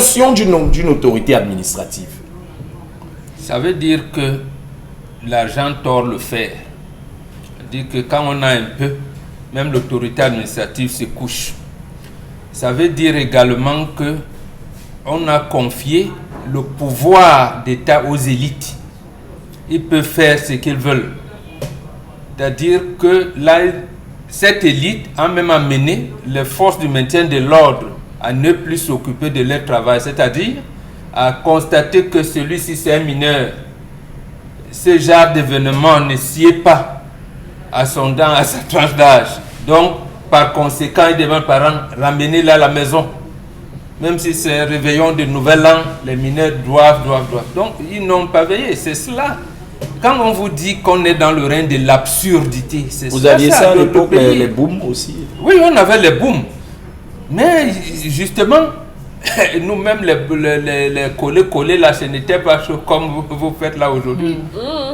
fonction d'une autorité administrative. Ça veut dire que l'argent tord le fer. C'est-à-dire que quand on a un peu, même l'autorité administrative se couche. Ça veut dire également que on a confié le pouvoir d'État aux élites. Ils peuvent faire ce qu'ils veulent. C'est-à-dire que là, cette élite a même amené les forces du maintien de l'ordre à ne plus s'occuper de leur travail, c'est-à-dire à constater que celui-ci c'est un mineur. Ce genre d'événement ne sied pas à son dent, à sa tranche d'âge. Donc, par conséquent, il demande aux parents ramener-le à la maison. Même si c'est un réveillon de nouvel an, les mineurs doivent. Donc, ils n'ont pas veillé, c'est cela. Quand on vous dit qu'on est dans le règne de l'absurdité, c'est ça. Vous aviez ça à l'époque, les booms aussi? Oui, on avait les booms. Mais justement, nous-mêmes, les collés là, ce n'était pas chaud comme vous faites là aujourd'hui.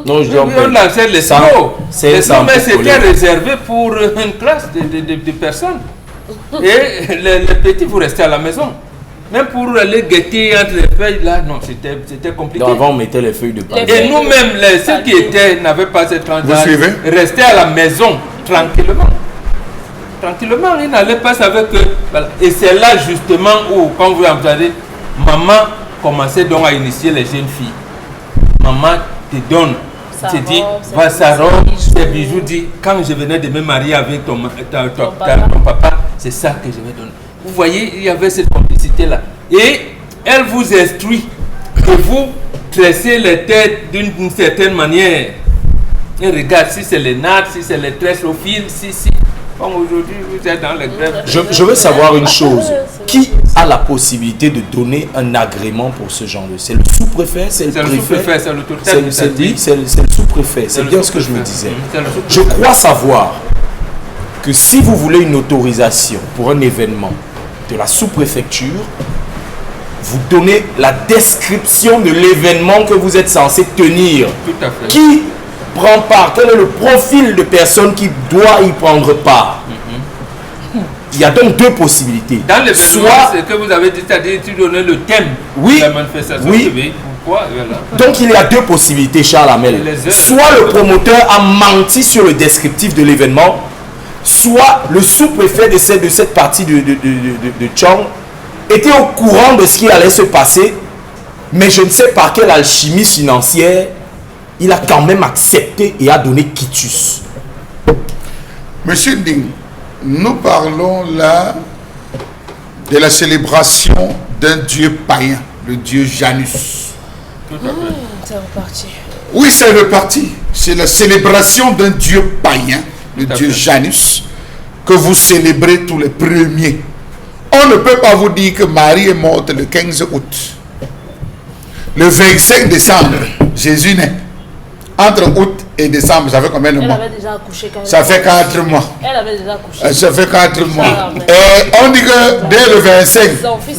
Non, je dis on lançait les slow. Les slow, mais c'était réservé pour une classe de personnes. Et les petits, vous restez à la maison. Même pour aller guetter entre les feuilles, là, non, c'était compliqué. Donc avant, on mettait les feuilles de pain. Et nous-mêmes, ceux qui n'avaient pas cette transaction, restaient à la maison, tranquillement. Tranquillement, ils n'allaient pas savoir que... Voilà. Et c'est là, justement, où, quand vous entendez, maman commençait donc à initier les jeunes filles. Maman te donne, te dit, va sa robe, tes bijoux, dit, quand je venais de me marier avec ton papa, c'est ça que je vais donner. Vous voyez, il y avait cette complicité-là. Et elle vous instruit que vous tressez les têtes d'une certaine manière. Et regarde, si c'est les nattes, si c'est les tresses au fil, si. Comme aujourd'hui, vous êtes dans les grèves. Je veux savoir une chose. Qui a la possibilité de donner un agrément pour ce genre de... C'est le sous-préfet, c'est le préfet? C'est le sous-préfet, c'est l'autorité administrative. C'est le sous-préfet, c'est bien ce que je me disais. Je crois savoir que si vous voulez une autorisation pour un événement de la sous-préfecture, vous donnez la description de l'événement que vous êtes censé tenir. Tout à fait. Qui prend part? Quel est le profil de personne qui doit y prendre part? Il y a donc deux possibilités. Dans l'événement, ce que vous avez dit, c'est-à-dire tu donnais le thème de la manifestation. Oui. Pourquoi? Voilà. Donc il y a deux possibilités, Charles Hamel. Soit le promoteur a menti sur le descriptif de l'événement, soit le sous-préfet de cette partie de Tchong était au courant de ce qui allait se passer, mais je ne sais par quelle alchimie financière, il a quand même accepté et a donné quitus. Monsieur Ding, nous parlons là de la célébration d'un dieu païen, le dieu Janus. C'est reparti. Oui, c'est reparti. C'est la célébration d'un dieu païen, le dieu Janus, que vous célébrez tous les premiers. On ne peut pas vous dire que Marie est morte le 15 août. Le 25 décembre, Jésus naît. Entre août et décembre, ça fait combien de mois? Elle avait déjà accouché quand même. Ça fait 4 mois. Elle avait déjà accouché. Ça fait 4 mois. Et on dit que dès le 25,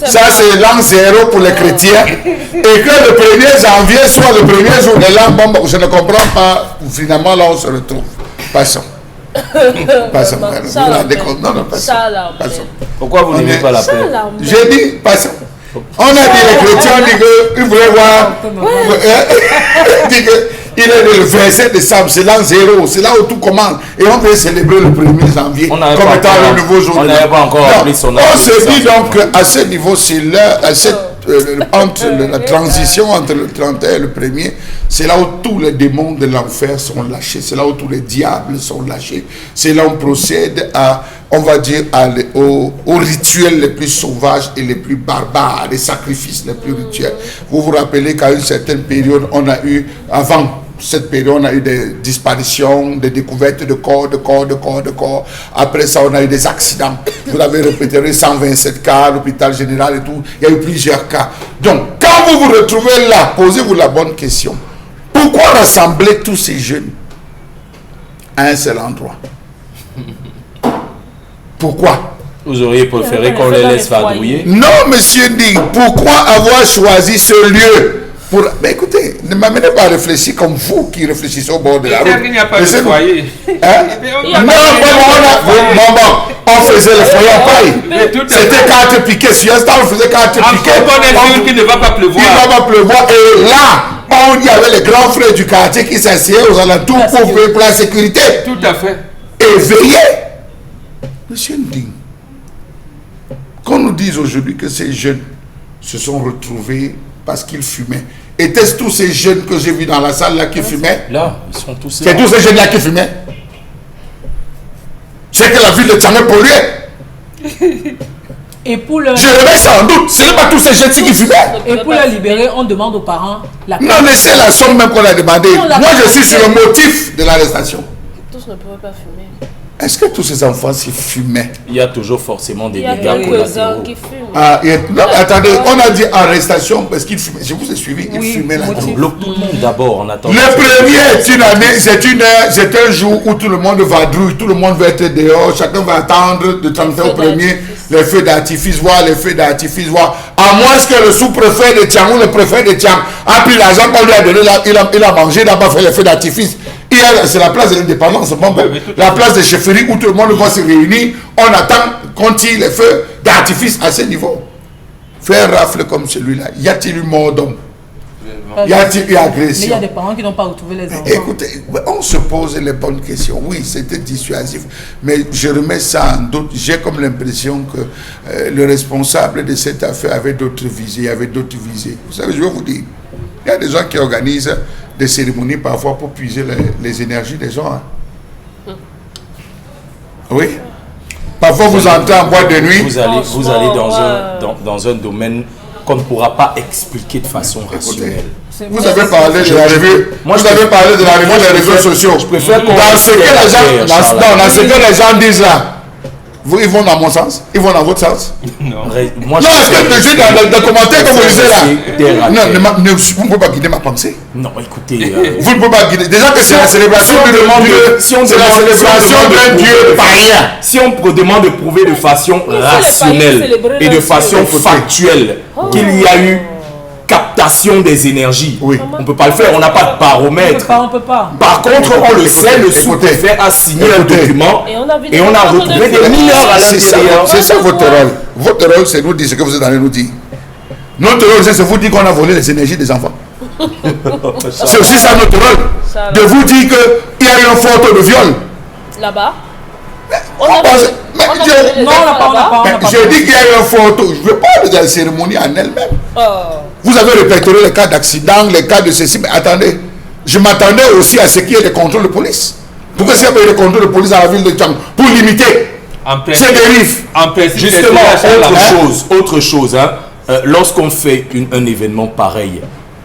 ça c'est l'an 0 pour les chrétiens. Et que le 1er janvier soit le premier jour de l'an, bon, je ne comprends pas. Finalement, là, on se retrouve. Passons. Passons. Vous vous rendez compte? Non, passons. Pourquoi vous n'aimez pas la paix? J'ai dit, passons. On a dit les chrétiens, on dit qu'ils voulaient voir. Il est le 27 décembre, c'est l'an 0, c'est là où tout commence. Et on peut célébrer le 1er janvier comme étant le nouveau jour. On n'avait pas encore appris son âge. On se dit donc qu'à ce niveau, c'est là, entre la transition entre le 31 et le 1er, c'est là où tous les démons de l'enfer sont lâchés, c'est là où tous les diables sont lâchés, c'est là où on procède à, on va dire, aux rituels les plus sauvages et les plus barbares, les sacrifices les plus rituels. Vous vous rappelez qu'à une certaine période, on a eu, avant cette période, on a eu des disparitions, des découvertes de corps. Après ça, on a eu des accidents. Vous avez répété 127 cas à l'hôpital général et tout. Il y a eu plusieurs cas. Donc, quand vous vous retrouvez là, posez-vous la bonne question. Pourquoi rassembler tous ces jeunes à un seul endroit? Pourquoi? Vous auriez préféré qu'on les laisse vadrouiller? Non, monsieur Ding. Pourquoi avoir choisi ce lieu Mais écoutez, ne m'amenez pas à réfléchir comme vous qui réfléchissez au bord de la route. Il n'y a pas de foyer. Hein? On faisait le foyer en paille. C'était carte piquée. Sur l'instant, on faisait carte piquée. On est sûr qu'il ne va pas pleuvoir. Il ne va pas pleuvoir. Et là, il y avait les grands frères du quartier qui s'asseyaient aux alentours pour la sécurité. Tout à fait. Et veiller. Monsieur Nding, qu'on nous dise aujourd'hui que ces jeunes se sont retrouvés parce qu'ils fumaient. Étaient-ce tous ces jeunes que j'ai vus dans la salle là qui fumaient? Là, ils sont tous là. C'est tous ces jeunes là qui fumaient. C'est que la ville de Tchang est polluée. Et pour le... Je remets ça en doute. Ce n'est pas tous ces jeunes qui fumaient. Et pour le libérer, on demande aux parents la Non, mais c'est la somme même qu'on a demandé. Moi, je suis sur le motif de l'arrestation. Tous ne pourraient pas fumer. Est-ce que tous ces enfants s'y fumaient? Il y a toujours forcément des Il y a dégâts quelques-uns collatéraux. qui fument. Non, mais attendez, on a dit arrestation parce qu'ils fumaient. Je vous ai suivi, ils fumaient là. On bloque tout le monde d'abord en attendant. Le premier est une année, c'est un jour où tout le monde vadrouille, tout le monde va être dehors, chacun va attendre de 31 au premier les feux d'artifice, voir les feux d'artifice, voir. À moins que le sous-préfet de Tiang ou le préfet de Tiang a pris l'argent qu'on lui a donné, il a mangé, il n'a pas fait les feux d'artifice. C'est la place de l'indépendance, la place de chefferie où tout le monde va se réunir. On attend qu'on tire les feux d'artifice à ce niveau. Faire rafle comme celui-là, y a-t-il eu mort d'homme? Y a-t-il eu agression? Mais il y a des parents qui n'ont pas retrouvé les enfants. Écoutez, on se pose les bonnes questions. Oui, c'était dissuasif, mais je remets ça en doute. J'ai comme l'impression que le responsable de cette affaire avait d'autres visées, avait d'autres visées. Vous savez, je vais vous dire, il y a des gens qui organisent des cérémonies parfois pour puiser les énergies des gens. Hein. Oui. Parfois, vous entrez en boîte de nuit. Vous allez dans un domaine qu'on ne pourra pas expliquer de façon rationnelle. Vous avez parlé de la revue. Vous avez parlé de la revue des réseaux sociaux. Je préfère qu'on dans ce que les gens disent là. Ils vont dans mon sens? Ils vont dans votre sens? Non. Non, est-ce que je suis dans le commentaire comme vous disiez là? Non, vous ne pouvez pas guider ma pensée. Non, écoutez. Vous ne pouvez pas guider. Déjà que c'est la célébration d'un Dieu. C'est la célébration d'un Dieu païen. Si on demande de prouver de façon rationnelle et de façon factuelle qu'il y a eu captation des énergies, oui. On ne peut pas le faire, on n'a pas de baromètre. On peut pas. Par contre, on le sait, le sous-préfet a signé un document et on a retrouvé des mineurs à l'intérieur. C'est ça votre rôle. Votre rôle, c'est nous dire ce que vous êtes allé nous dire. Notre rôle, c'est vous dire qu'on a volé les énergies des enfants. C'est aussi ça notre rôle. De vous dire qu'il y a eu un fort taux de viol. Là-bas? J'ai dit qu'il y a eu un fort taux. Je veux pas de la cérémonie en elle-même. Vous avez répertorié les cas d'accident, les cas de ceci, mais attendez, je m'attendais aussi à ce qu'il y ait des contrôles de police. Pourquoi s'il y a des contrôles de police à la ville de Tchang? Pour limiter ces dérives. Justement, autre chose, hein, lorsqu'on fait un événement pareil,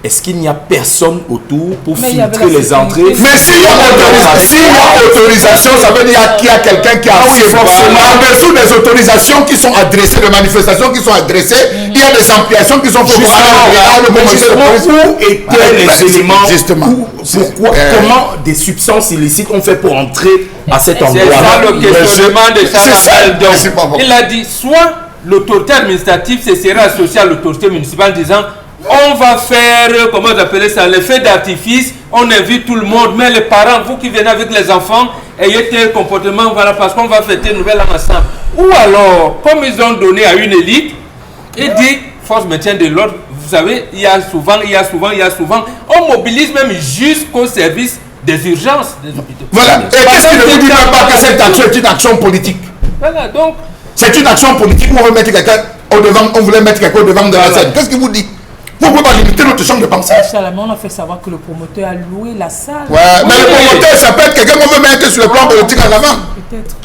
est-ce qu'il n'y a personne autour pour filtrer les entrées? Mais s'il y a autorisation, ça veut dire qu'il y a quelqu'un qui a forcément en dessous des autorisations qui sont adressées, des manifestations qui sont adressées, il y a des ampliations qui sont faites. Où étaient les éléments? Justement. Pourquoi? Comment des substances illicites ont fait pour entrer à cet endroit? C'est ça le questionnement de Charles. Il a dit soit l'autorité administrative se serait associée à l'autorité municipale en disant on va faire, comment vous appelez ça, les feux d'artifice, on invite tout le monde, mais les parents, vous qui venez avec les enfants, ayez tel comportement, voilà, parce qu'on va fêter une nouvelle an ensemble. Ou alors, comme ils ont donné à une élite, il dit, force maintien de l'ordre, vous savez, il y a souvent, on mobilise même jusqu'au service des urgences des hôpitaux. Voilà, et qu'est-ce qui ne vous dit même pas que cette action est une action politique? Voilà, donc. C'est une action politique où on veut mettre quelqu'un au devant, on voulait mettre quelqu'un au devant de la scène. Qu'est-ce qu'il vous dit? Vous ne pouvez pas limiter notre champ de pensée. On a fait savoir que le promoteur a loué la salle. Ouais, mais le promoteur, ça peut être quelqu'un qu'on veut mettre sur le plan politique en avant. Peut-être.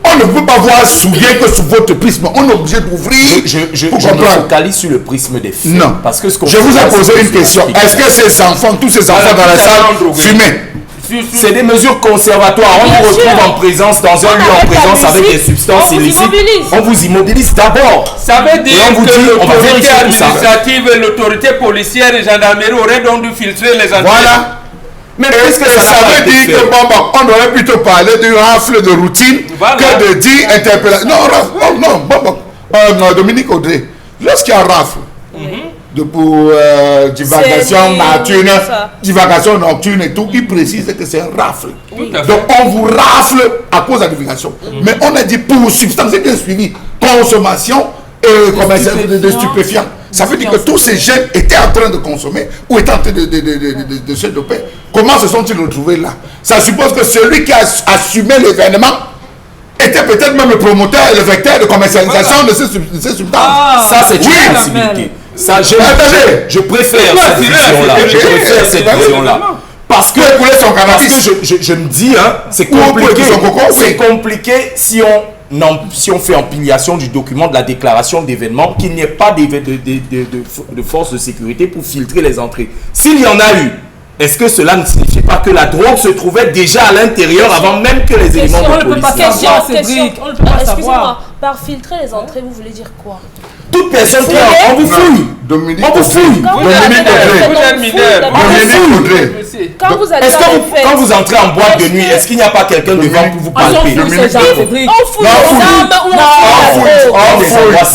On ne peut pas voir souillé que sous votre prisme. On est obligé d'ouvrir. Je me focalise sur le prisme des faits. Non. Parce que je vous ai posé une question. Est-ce que ces enfants, tous ces enfants dans la salle, fumaient? C'est des mesures conservatoires. On vous retrouve en présence, dans un lieu en présence avec des substances illicites. On vous immobilise d'abord. Ça veut dire que l'autorité administrative, l'autorité policière et gendarmerie auraient donc dû filtrer les entrées. Voilà. Mais est-ce que ça veut dire que on aurait plutôt parlé d'une rafle de routine que de dire interpellation? Non, Dominique Audrey, lorsqu'il y a rafle, pour divagation nocturne, ça. divagation nocturne et tout, il précise que c'est un rafle. Tout à fait. Donc on vous rafle à cause de la divagation. Mais on a dit pour substance, c'est bien suivi. Consommation et commercialisation de stupéfiants. Ça veut dire que tous ces jeunes étaient en train de consommer ou étaient en train de se doper. Comment se sont-ils retrouvés là? Ça suppose que celui qui a assumé l'événement était peut-être même le promoteur et le vecteur de commercialisation de ces substances. Ça, c'est une possibilité. Ça, je préfère cette vision-là. Je préfère cette vision-là. Parce que je me dis, hein, c'est compliqué. C'est compliqué si on fait empilation du document de la déclaration d'événement, qu'il n'y ait pas de forces de sécurité pour filtrer les entrées. S'il y en a eu, est-ce que cela ne signifie pas que la drogue se trouvait déjà à l'intérieur avant même que les éléments de police? Excusez-moi, par filtrer les entrées, vous voulez dire quoi? Toute personne qui on vous fouille. Dominique On vous fouille. Quand vous allez Est-ce que quand vous entrez en boîte de nuit, est-ce qu'il n'y a pas quelqu'un devant pour vous palper? on fouille les armes ou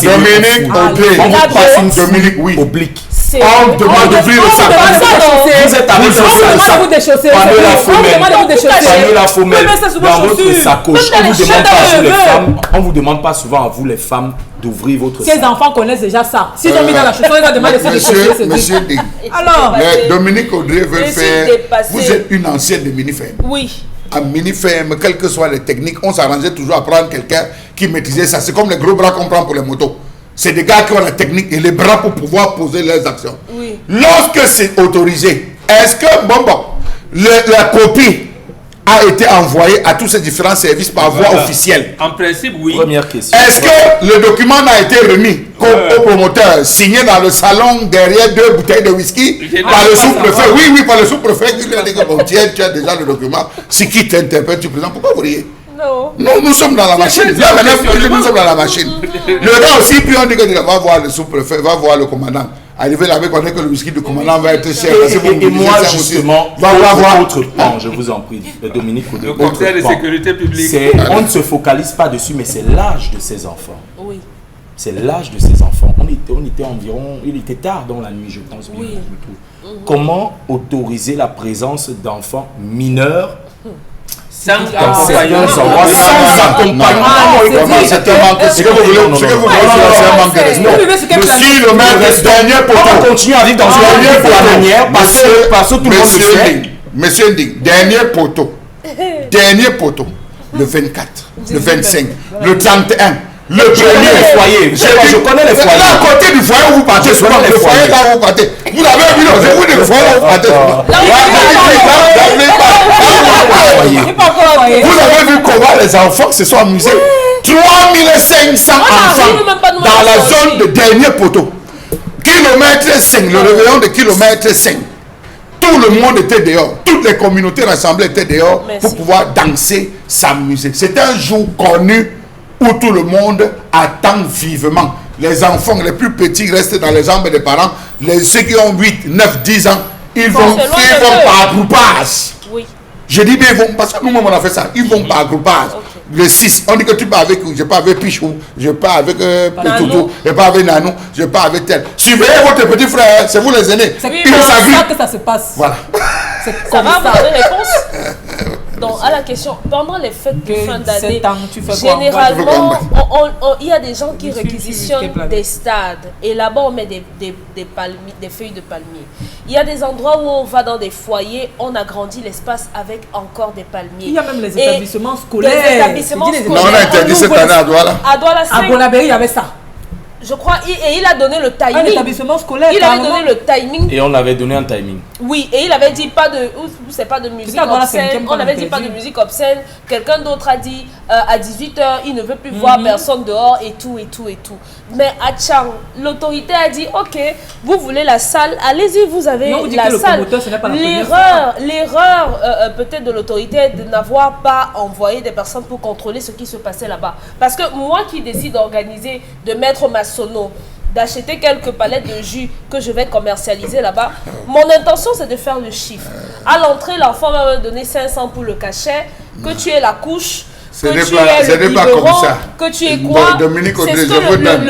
Dominique Audrey. On vous passe une Dominique, oui. oblique. On demande d'ouvrir le sac. Vous êtes avec un sac. Prenez la femelle dans votre sacoche. On vous demande pas souvent à vous les femmes d'ouvrir votre sac. Ces enfants connaissent déjà ça. S'ils ont mis dans la chaussure, ils vont demander de déchausser. Monsieur Ding. Alors, Dominique Audrey veut faire. Vous êtes une ancienne de mini-ferme. oui. En mini-ferme, quelles que soient les techniques, on s'arrangeait toujours à prendre quelqu'un qui maîtrisait ça. C'est comme les gros bras qu'on prend pour les motos. C'est des gars qui ont la technique et les bras pour pouvoir poser leurs actions. Oui. Lorsque c'est autorisé, est-ce que, la copie a été envoyée à tous ces différents services par voie officielle? En principe, oui. Première question. Est-ce que le document n'a été remis au promoteur, signé dans le salon derrière 2 bouteilles de whisky par le sous-préfet? Oui, par le sous-préfet qui lui a dit que bon, tiens, tu as déjà le document. C'est qui t'interpelle, tu présentes. Pourquoi vous riez? Non. Nous sommes dans la machine. Là, maintenant, nous sommes dans la machine. Le gars aussi, puis on dit que va voir le sous-préfet, va voir le commandant. Arrivé là-bas, on dit que le whisky du commandant va être cher. Et moi, justement, va voir autre pan, je vous en prie, Dominique Audrey. Le conseil de sécurité publique. On ne se focalise pas dessus, mais c'est l'âge de ces enfants. Oui. C'est l'âge de ces enfants. On était environ, il était tard dans la nuit, je pense. Oui. Comment autoriser la présence d'enfants mineurs Sans accompagnement? C'est un manque. Ce que vous voulez, c'est un manque de respect. Monsieur le maire, dernier poteau. On va continuer à vivre dans une manière pour la manière, parce que tout le monde le sait. Monsieur Nding, dernier poteau. Dernier poteau. Le 24, le 25, le 31. Le premier foyer. Je connais les foyers. Là, à côté du foyer où vous partez, c'est pas le foyer là où vous partez. Vous avez vu, c'est vous le foyer où vous partez. Vous avez vu comment les enfants se sont amusés. 3500 enfants dans la zone de dernier poteau. Kilomètre 5, le réveillon de kilomètre 5. Tout le monde était dehors. Toutes les communautés rassemblées étaient dehors pour pouvoir danser, s'amuser. C'est un jour connu où tout le monde attend vivement. Les enfants les plus petits restent dans les jambes des parents. Ceux qui ont 8, 9, 10 ans, ils vont par groupage. Oui. Je dis bien, ils vont, parce que nous-mêmes on a fait ça. Ils vont par groupage. Okay. Le 6, on dit que tu pars avec, je pars avec Pichou, je pars avec Toutou, je pars avec Nanou, je pars avec tel. Surveillez votre petit frère, c'est vous les aînés. C'est comme ça que ça se passe. Voilà. Ça va avoir des réponses. Donc, à la question, pendant les fêtes de fin d'année, généralement, il y a des gens qui réquisitionnent des stades. Et là-bas, on met des feuilles de palmier. Il y a des endroits où on va dans des foyers, on agrandit l'espace avec encore des palmiers. Il y a même les établissements scolaires. Non, on a interdit cette année à Douala. À Bonabéry, il y avait ça. Je crois, et il a donné le timing. Un établissement scolaire. Il avait donné le timing. Et on avait donné un timing. Oui, et il avait dit pas de, c'est pas de musique obscène. On avait dit pas de musique obscène. Quelqu'un d'autre a dit à 18h, il ne veut plus voir personne dehors et tout. Mais à Tchang, l'autorité a dit ok, vous voulez la salle, allez-y, vous avez la salle. L'erreur peut-être de l'autorité est de n'avoir pas envoyé des personnes pour contrôler ce qui se passait là-bas. Parce que moi qui décide d'organiser, de mettre ma sono, d'acheter quelques palettes de jus que je vais commercialiser là-bas, mon intention c'est de faire le chiffre. À l'entrée, l'enfant va me donner 500 pour le cachet, que tu aies la couche. Ce n'est pas comme ça. Que tu es quoi? Dominique Audrey, je vous donne.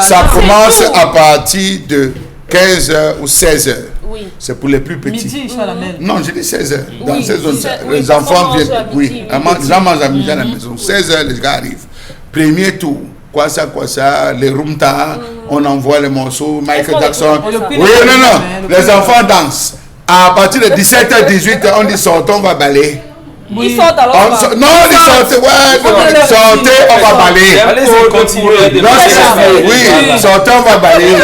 Ça commence à partir de 15h ou 16h. Oui. C'est pour les plus petits. Midi, à la même. Non, j'ai dit 16h. Dans Oui, ces zones, oui, les enfants viennent. oui. Les gens mangent à midi à la maison. 16h, les gars arrivent. Premier tour. Quoi ça, les Rumta, on envoie les morceaux, Michael Jackson. Oui, non. Les enfants dansent. À partir de 17h, 18h, on dit sortons, on va balayer. Ils sortent alors. Non, ils sortent, sortez, on va balayer. Allez-y, continuez. Oui, sortez, on va balayer.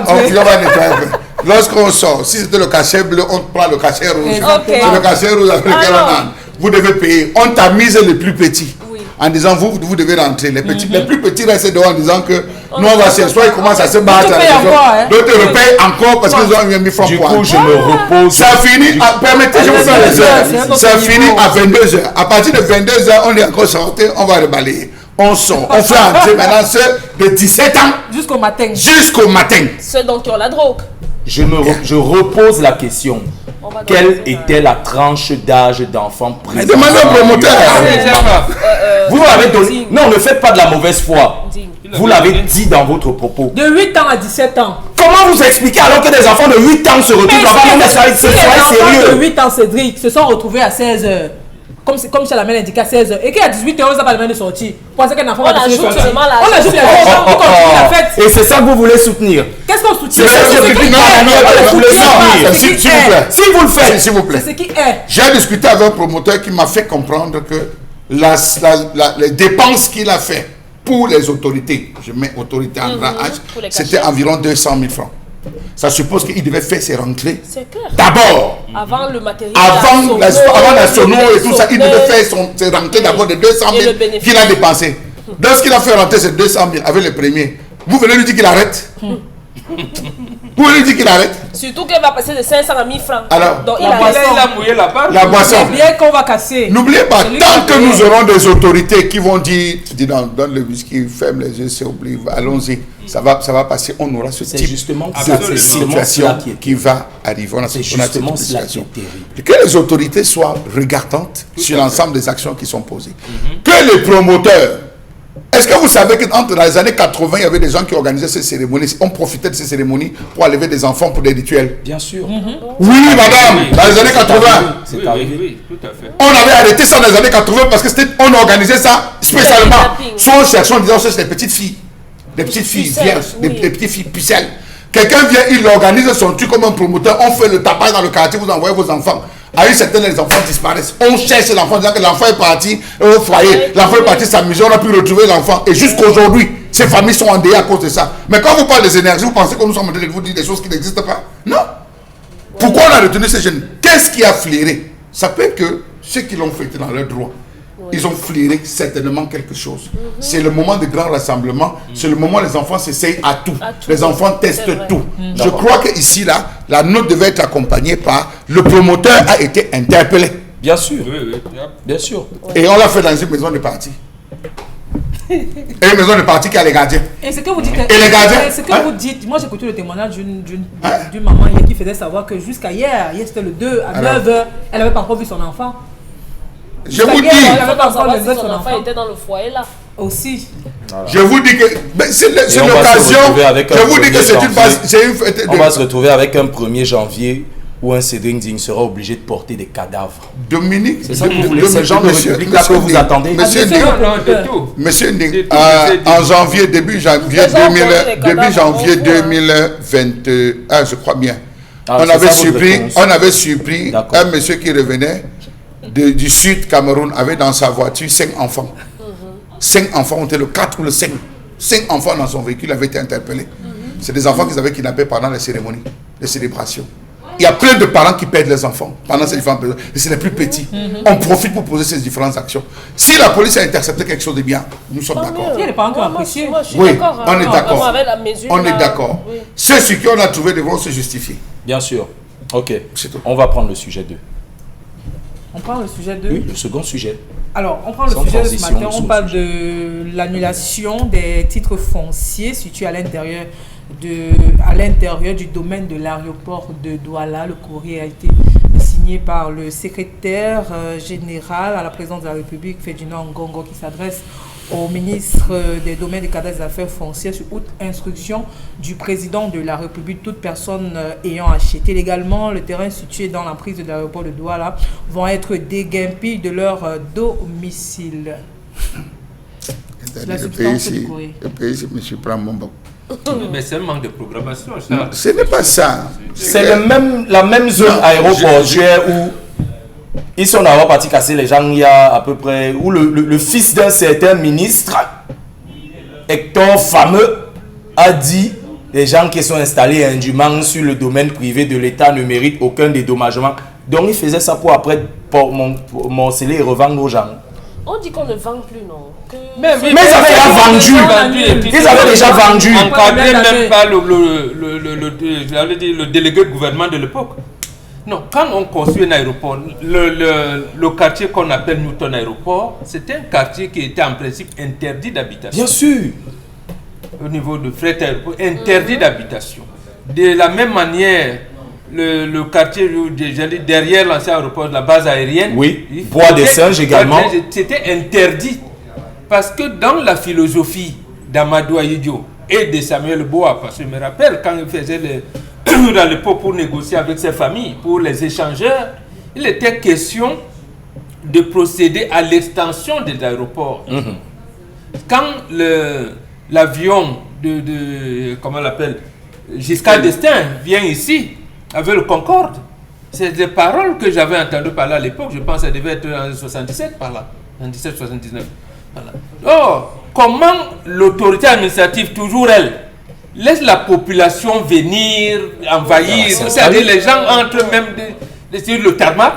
On va nettoyer. Lorsqu'on sort, si c'était le cachet bleu, on prend le cachet rouge. C'est le cachet rouge avec lequel on a. Vous devez payer. On tamise les plus petits. En disant, vous devez rentrer. Les plus petits restent dehors en disant que nous, on va s'asseoir, ils commencent à se battre. D'autres repayent encore parce qu'ils ont mis francs. Du coup, je me repose. Ça finit, permettez, je vous fais les heures. Ça finit à 22h. À partir de 22h, on est encore sorti, on va rebalayer. On sort, on fait entrer maintenant ceux de 17 ans. Jusqu'au matin. Jusqu'au matin. Ceux donc qui ont la drogue. Je repose la question. Quelle était la tranche d'âge d'enfants présents? Demandez au promoteur. Vous l'avez donné. Non, ne faites pas de la mauvaise foi. Vous l'avez dit dans votre propos. De 8 ans à 17 ans. Comment vous expliquez alors que des enfants de 8 ans se retrouvent avant même soyez sérieux? De 8 ans, Cédric, se sont retrouvés à 16h. Comme Chalamel indiqué à 16h. Et qu'à 18h, on n'a pas le même de sortir. Vous pensez qu'un enfant va sortir? On ajoute les gens pour continuer la fête. Et c'est ça que vous voulez soutenir? Qu'est-ce qu'on soutient? C'est ça que vous voulez soutenir. Si vous le faites, s'il vous plaît. C'est ce qui est. J'ai discuté avec un promoteur qui m'a fait comprendre que les dépenses qu'il a fait pour les autorités, je mets autorité en grand H, c'était environ 200 000 francs. Ça suppose qu'il devait faire ses rentrées. D'abord. Avant le matériel. Avant la sono et tout ça, il devait faire ses rentrées d'abord de 200 000 qu'il a dépensé. Lorsqu'il a fait rentrer ces 200 000 avec le premier, vous venez lui dire qu'il arrête. Vous venez lui dire qu'il arrête. Surtout qu'il va passer de 500 à 1000 francs. Alors, donc, il a mouillé la part. La boisson. N'oubliez qu'on va casser. N'oubliez pas, tant que nous aurons des autorités qui vont dire, donne le whisky, ferme les yeux, c'est oublié, allons-y. Ça va passer, on aura ce type de situation qui va arriver. On a cette situation. Que les autorités soient regardantes sur l'ensemble des actions qui sont posées. Que les promoteurs, est-ce que vous savez qu'entre les années 80, il y avait des gens qui organisaient ces cérémonies, on profitait de ces cérémonies pour enlever des enfants pour des rituels? Bien sûr. Oui, madame, dans les années 80. C'est arrivé. Oui, tout à fait. On avait arrêté ça dans les années 80 parce que on organisait ça spécialement. Soit on cherchait en disant, c'est des petites filles. Des petites filles vierges, des petites filles pucelles. Quelqu'un vient, il organise son truc comme un promoteur, on fait le tabac dans le quartier, vous envoyez vos enfants. À une certaine, les enfants disparaissent. On cherche l'enfant en disant que l'enfant est parti au foyer, l'enfant est parti s'amuser, on a pu retrouver l'enfant. Et jusqu'aujourd'hui, ces familles sont endeuillées à cause de ça. Mais quand vous parlez des énergies, vous pensez que nous sommes en train de vous dire des choses qui n'existent pas? Non. Pourquoi on a retenu ces jeunes? Qu'est-ce qui a flairé? Ça peut être que ceux qui l'ont fait dans leur droit. Ils ont flairé certainement quelque chose. C'est le moment de grand rassemblement. C'est le moment où les enfants s'essayent à tout. Les enfants testent tout. Je crois qu'ici, là, la note devait être accompagnée par le promoteur a été interpellé. Bien sûr. Oui. Bien sûr. Et on l'a fait dans une maison de parti. Et une maison de parti qui a les gardiens. Et ce que vous dites, et les gardiens, ce que vous dites, moi j'ai écouté le témoignage d'une maman hier qui faisait savoir que jusqu'à hier c'était le 2 à 9h, elle n'avait pas encore vu son enfant. Je vous dis, son enfant était dans le foyer là. Aussi. Je vous dis que c'est l'occasion. Je vous dis que c'est une base. On va se retrouver avec un 1er janvier où un Cédric Digne sera obligé de porter des cadavres. Dominique, c'est ça que vous voulez, c'est le genre de république là que vous attendez. Monsieur Nding, en janvier, début janvier 2021, je crois bien, on avait surpris un monsieur qui revenait du sud Cameroun avait dans sa voiture 5 enfants. 5 enfants ont été le 4 ou le 5. 5 enfants dans son véhicule avaient été interpellés. C'est des enfants qu'ils avaient kidnappés pendant les cérémonies, les célébrations. Il y a plein de parents qui perdent leurs enfants pendant ces différentes périodes. Et c'est les plus petits. On profite pour poser ces différentes actions. Si la police a intercepté quelque chose de bien, nous sommes d'accord. Il y a des parents qui ont apprécié. Oui, on est d'accord. On est d'accord. Ceux sur qui on a trouvé devront se justifier. Bien sûr. Ok. On va prendre le sujet 2. On prend le sujet 2? Oui, le second sujet. Alors, on prend le sujet de ce matin. On parle de l'annulation des titres fonciers situés à l'intérieur du domaine de l'aéroport de Douala. Le courrier a été signé signé par le secrétaire général à la présidence de la République, Ferdinand Ngongo, qui s'adresse au ministre des Domaines, des Cadastres et des Affaires foncières sur haute instruction du président de la République. Toute personne ayant acheté légalement le terrain situé dans l'emprise de l'aéroport de Douala vont être déguerpis de leur domicile. Le pays, je me suis pris mon bon. Mais c'est un manque de programmation. Non, ce n'est pas ça. C'est la même zone aéroportuaire où ils sont d'abord partis casser les gens il y a à peu près, où le fils d'un certain ministre, Hector Fameux, a dit les gens qui sont installés indûment sur le domaine privé de l'État ne méritent aucun dédommagement. Donc il faisait ça pour après morceler et revendre aux gens. On dit qu'on ne vend plus, non? Mais ils avaient déjà vendu. Ils avaient déjà vendu. Encadré même pas le délégué de gouvernement de l'époque. Non, quand on construit un aéroport, le quartier qu'on appelle Newton Aéroport, c'était un quartier qui était en principe interdit d'habitation. Bien sûr. Au niveau de fret aéroport, interdit d'habitation. De la même manière, le quartier derrière l'ancien aéroport de la base aérienne, oui, Bois des Singes également, c'était interdit. Parce que dans la philosophie d'Amadou Ahidjo et de Samuel Boa, parce que je me rappelle quand il faisait dans l'époque pour négocier avec ses familles, pour les échangeurs, il était question de procéder à l'extension des aéroports. Quand l'avion comment on l'appelle, Giscard d'Estaing vient ici avec le Concorde, c'est des paroles que j'avais entendues par là à l'époque, je pense que ça devait être en 77 par là, en 1779. Voilà. Or, comment l'autorité administrative, toujours elle, laisse la population venir, envahir, c'est-à-dire les gens entrent même sur le tarmac,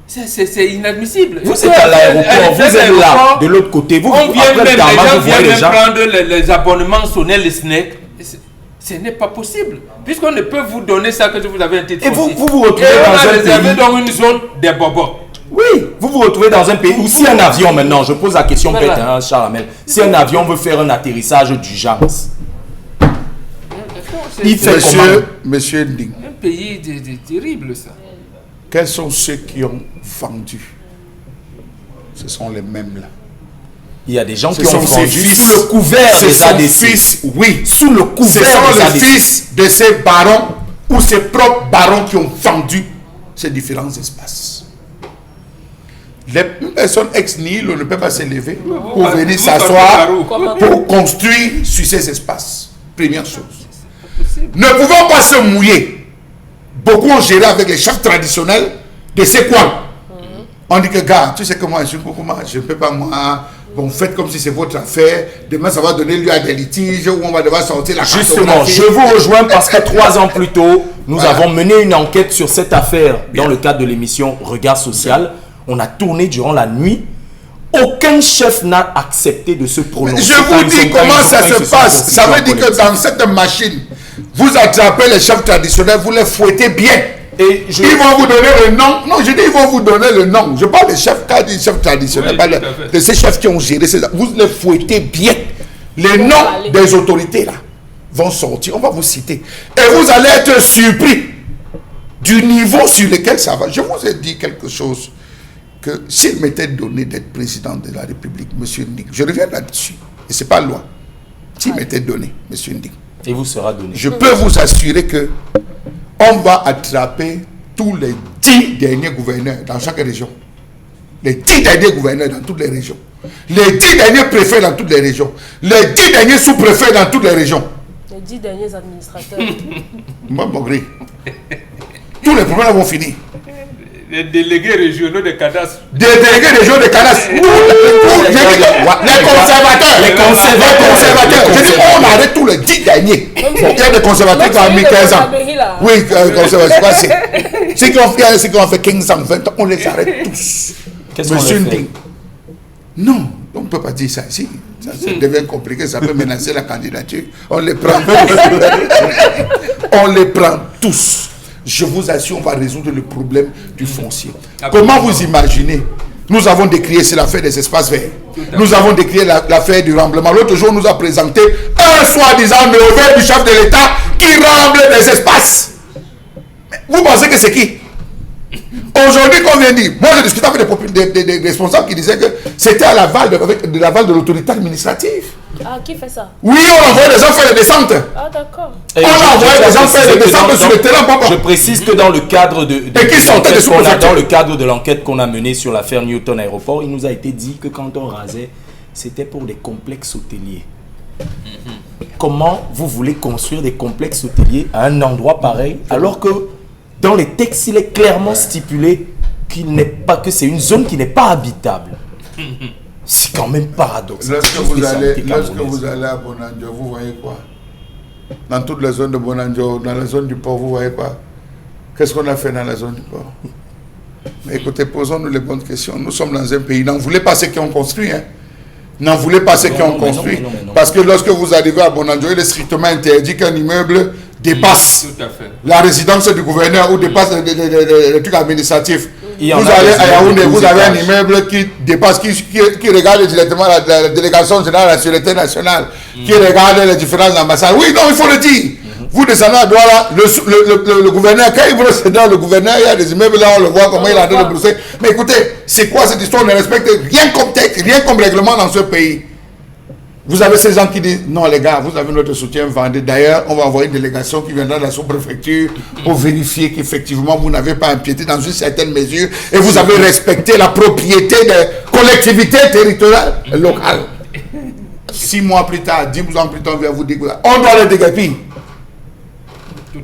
c'est inadmissible. Vous êtes à l'aéroport, vous êtes là, de l'autre côté, vous on vient même, les gens viennent prendre les abonnements sonner les SNEC. Ce n'est pas possible, puisqu'on ne peut vous donner ça que vous avez un titre. Et vous retrouvez dans un pays dans une zone des bobos. Oui, vous retrouvez dans un pays où si un avion, maintenant, je pose la question bête, hein, Charles Hamel, si un avion veut faire un atterrissage d'urgence, il fait Monsieur Nding. Un pays terrible, ça. Quels sont ceux qui ont vendu? Ce sont les mêmes là. Il y a des gens qui ont vendu sous le couvert des ADC. Oui, sous le couvert des ADC. Ce sont les fils de ces barons ou ces propres barons qui ont vendu ces différents espaces. Les personnes ex nihilo ne peuvent pas s'élever pour venir s'asseoir pour construire sur ces espaces. Première chose. Ne pouvons pas se mouiller. Beaucoup ont géré avec les chefs traditionnels de ces coins. On dit que, gars, tu sais que moi, je ne peux pas, moi. Bon, faites comme si c'est votre affaire. Demain, ça va donner lieu à des litiges où on va devoir sortir la Justement, je vous rejoins parce que 3 ans plus tôt, nous avons mené une enquête sur cette affaire dans le cadre de l'émission Regard Social. On a tourné durant la nuit. Aucun chef n'a accepté de se prononcer. Je vous dis comment ça se passe. Ça veut dire que dans cette machine, vous attrapez les chefs traditionnels, vous les fouettez bien. Et ils vont vous donner le nom. Non, je dis ils vont vous donner le nom. Je parle des chefs, des chefs traditionnels, de ces chefs qui ont géré. Vous les fouettez bien. Les noms des autorités là vont sortir. On va vous citer. Et vous allez être surpris du niveau sur lequel ça va. Je vous ai dit quelque chose. Que s'il m'était donné d'être président de la République, M. Ndik, je reviens là-dessus. Et ce n'est pas loi. S'il m'était donné, M. Ndik. Et vous sera donné. Je peux vous assurer que on va attraper tous les 10 derniers gouverneurs dans chaque région. Les 10 derniers gouverneurs dans toutes les régions. Les 10 derniers préfets dans toutes les régions. Les 10 derniers sous-préfets dans toutes les régions. Les 10 derniers administrateurs. Moi, mon gris. Tous les problèmes vont finir. Les délégués régionaux de cadastre. Des délégués régionaux de cadastre. Les conservateurs. Les conservateurs. Je dis, on arrête tous les 10 derniers. Il y a des conservateurs qui ont mis 15 ans. Oui, conservateurs. Ceux qui ont fait 15 ans, 20 ans, on les arrête tous. Qu'est-ce qu'on fait? Non, on ne peut pas dire ça ici. Ça devient compliqué, ça peut menacer la candidature. On les prend. On les prend tous. Je vous assure, on va résoudre le problème du foncier. Comment vous imaginez? Nous avons décrié, c'est l'affaire des espaces verts. Nous avons décrié l'affaire du remblement. L'autre jour, on nous a présenté un soi-disant neveu du chef de l'État qui remble des espaces. Vous pensez que c'est qui? Aujourd'hui, qu'on vient dire, moi j'ai discuté avec des responsables qui disaient que c'était à l'aval de l'autorité administrative. Ah, qui fait ça? Oui, on envoie des gens faire des descentes. Ah, d'accord. On envoie des gens faire des descentes sur le terrain. Je précise que dans le cadre de l'enquête qu'on a menée sur l'affaire Newton Aéroport, il nous a été dit que quand on rasait, c'était pour des complexes hôteliers. Comment vous voulez construire des complexes hôteliers à un endroit pareil, alors que dans les textes, il est clairement stipulé que c'est une zone qui n'est pas habitable. C'est quand même paradoxal. Lorsque vous allez à Bonanjo, vous voyez quoi? Dans toutes les zones de Bonanjo, dans la zone du port, vous voyez quoi? Qu'est-ce qu'on a fait dans la zone du port? Mais écoutez, posons-nous les bonnes questions. Nous sommes dans un pays, n'en voulez pas ceux qui ont construit, hein? N'en voulez pas ceux qui ont construit. Parce que lorsque vous arrivez à Bonanjo, il est strictement interdit qu'un immeuble dépasse la résidence du gouverneur ou dépasse les trucs administratifs. Vous allez à Yaoundé, vous avez un immeuble qui dépasse, qui regarde directement la délégation générale de la Sûreté nationale, qui regarde les différentes ambassades. Oui, non, il faut le dire. Vous descendez à Douala, le gouverneur, quand il veut se le gouverneur, il y a des immeubles là, on le voit comment il est en train de brousser. Mais écoutez, c'est quoi cette histoire? On ne respecte rien comme texte, rien comme règlement dans ce pays. Vous avez ces gens qui disent, non les gars, vous avez notre soutien, vendez. D'ailleurs, on va envoyer une délégation qui viendra de la sous-préfecture pour vérifier qu'effectivement, vous n'avez pas empiété dans une certaine mesure et vous avez respecté la propriété des collectivités territoriales locales. 6 mois plus tard, 10 ans plus tard, on vient vous dire, on doit les déguerpir.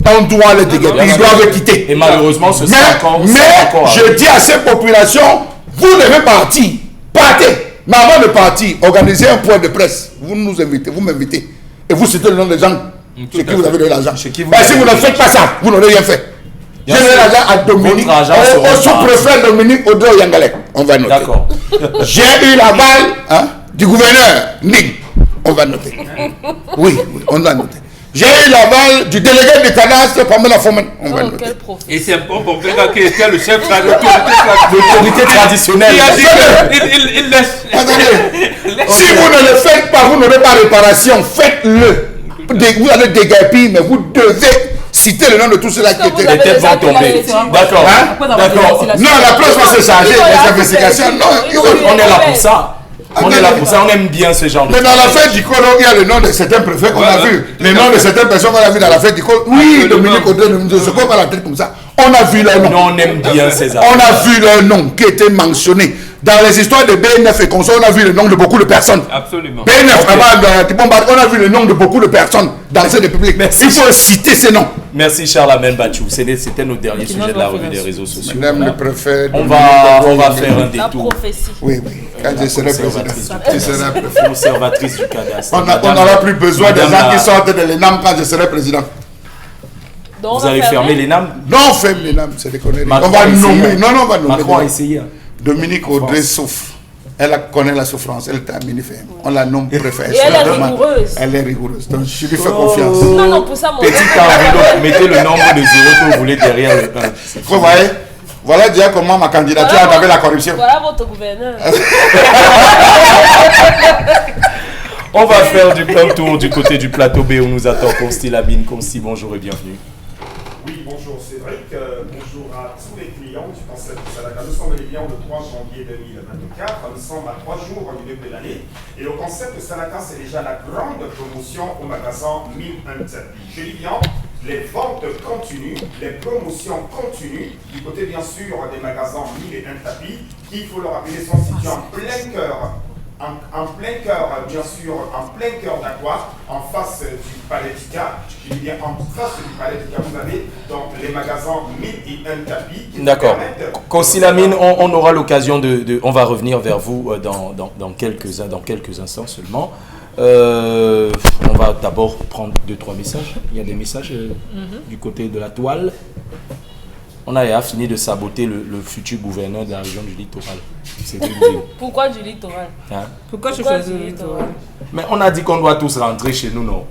On doit les déguerpir, ils doivent quitter. Et malheureusement, ce sera encore... Mais je dis à ces populations, vous devez partir. Partez. Mais avant de partir, organisez un point de presse. Vous nous invitez, vous m'invitez. Et vous citez le nom des gens chez qui vous avez de l'argent. Si vous ne faites pas ça, vous n'aurez rien fait. J'ai donné l'argent à Dominique, au sous-préfet Dominique Odo Yangalek. On va noter. D'accord. J'ai eu l'aval du gouverneur Nig. On va noter. Oui, on va noter. J'ai eu l'aval du délégué du cadastre Pamela Fomen. On va noter. Et c'est un bon gars qui était le chef de l'autorité traditionnelle. Il laisse. Attendez. Si vous ne le faites pas, vous n'aurez pas réparation. Faites-le. Vous allez déguerpir, mais vous devez citer le nom de tous ceux-là qui étaient. Les têtes vont tomber. D'accord. D'accord. Non, la presse va se charger des investigations. Non, on est là pour ça. On est là pour ça, on aime bien ce genre de choses. Mais dans l'affaire d'Icolo, il y a le nom de certains préfets qu'on a vu. Les noms de certaines personnes qu'on a vu dans l'affaire d'Icolo. Oui, Dominique Audrey, ne se pas la tête comme ça. On a vu leur nom. Non, on aime bien ces affaires. On a vu leur nom qui était mentionné. Dans les histoires de BNF et Conso, on a vu le nom de beaucoup de personnes. Absolument. BNF, on a vu le nom de beaucoup de personnes dans cette république. Il faut citer ces noms. Merci Charles Amel Bachou. C'était notre dernier sujet de la revue des réseaux sociaux. Madame le préfet. On va faire un détour. Oui, oui. Quand je serai président, tu seras préfet. Conservatrice du cadastre. On n'aura plus besoin des gens qui sortent de l'ENAM quand je serai président. Vous allez fermer l'ENAM? Non, on ferme l'ENAM, c'est des conneries. On va nommer. Non, on va nommer. Macron a essayé. Dominique Audrey souffre. Elle connaît la souffrance, elle termine ferme. On la nomme préfet. Et elle est rigoureuse. Elle est rigoureuse. Donc je lui fais confiance. Non, pour ça, mon petit enveloppe, mettez le nombre de zéros que vous voulez derrière le 1. Vous voyez? Voilà déjà comment ma candidature a enlevé la corruption. Voilà votre gouverneur. On va faire un tour du côté du plateau B où nous attend Consti Labine. Consti, bonjour et bienvenue. Oui, bonjour Cédric, bonjour à tous les clients du concept Salaka. Nous sommes les clients le 3 janvier 2024, nous sommes à 3 jours du début de l'année. Et au concept Salaka, c'est déjà la grande promotion au magasin 1001 tapis. Je dis bien, les ventes continuent, les promotions continuent. Du côté bien sûr des magasins 1001 tapis, qui, il faut le rappeler, sont situés en plein cœur. En plein cœur, bien sûr, en plein cœur d'Aqua, en face du Palais d'Ika. Je dis bien en face du Palais d'Ika, vous avez donc les magasins 1001 tapis. D'accord. Consti Labine, on aura l'occasion on va revenir vers vous dans quelques instants seulement. On va d'abord prendre 2-3 messages. Il y a des messages du côté de la toile. On a fini de saboter le futur gouverneur de la région du littoral. Pourquoi du littoral? Pourquoi je choisis le littoral? Mais on a dit qu'on doit tous rentrer chez nous, non?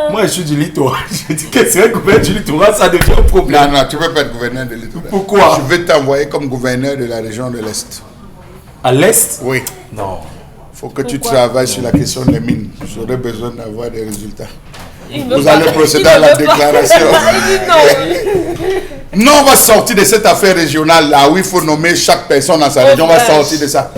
Moi, je suis du littoral. Je dis que c'est un gouverneur du littoral, ça devient un problème. Non, tu ne peux pas être gouverneur du littoral. Pourquoi? Je vais t'envoyer comme gouverneur de la région de l'Est. À l'Est? Oui. Non. Il faut que tu travailles sur la question des mines. J'aurais besoin d'avoir des résultats. Vous allez procéder à la déclaration. Non, on va sortir de cette affaire régionale-là où il faut nommer chaque personne dans sa région. On va sortir de ça.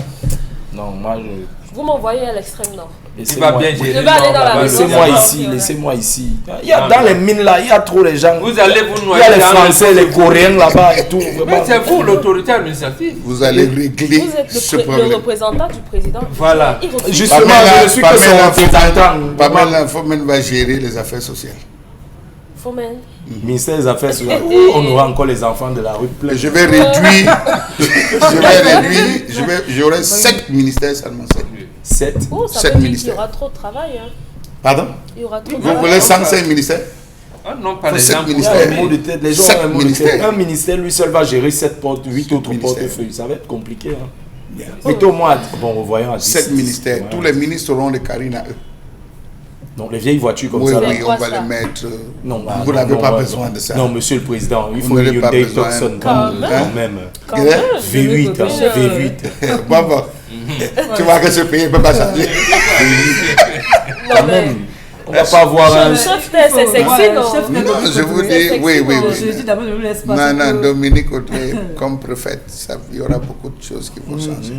Non, moi je... Vous m'envoyez à l'extrême nord. Laissez-moi ici, laissez-moi ici. Il y a dans les mines là, il y a trop de gens. Vous allez vous noyer. Il y a les Français, les Coréens là-bas et tout. Mais c'est vous l'autorité administrative. Vous allez régler ce problème. Le représentant du président. Voilà. Justement, je suis que son représentant. Pamela Fomène va gérer les affaires sociales. Fomène. Ministère des Affaires sociales. On aura encore les enfants de la rue plein. Je vais réduire. J'aurai 7 ministères seulement. 7. Oh, ça veut dire qu'il y aura trop de travail. Hein. Pardon? Il y aura trop de travail. Vous voulez 105 ministères? Ah non, pas les 7 ministères. Les gens ont un mot de tête. Un ministère, lui seul va gérer 7 portes, 8 autres portefeuilles. Ça va être compliqué. Hein. Mettez au moins, bon, voyons à 7 ministères. Tous les ministres auront des carines à eux. Donc les vieilles voitures comme ça. Oui, on va les mettre. Non, vous n'avez pas besoin de ça. Non, monsieur le président, il faut une Hyundai Tucson quand même. V8, V8. Bon. Tu vois que ce pays ne peut pas changer. Quand même. On va pas voir un... Chef, c'est sexy, non? Non, je vous dis, oui. Je dis d'abord, je vous laisse pas. Non, Dominique Audrey, comme préfète, il y aura beaucoup de choses qui vont changer.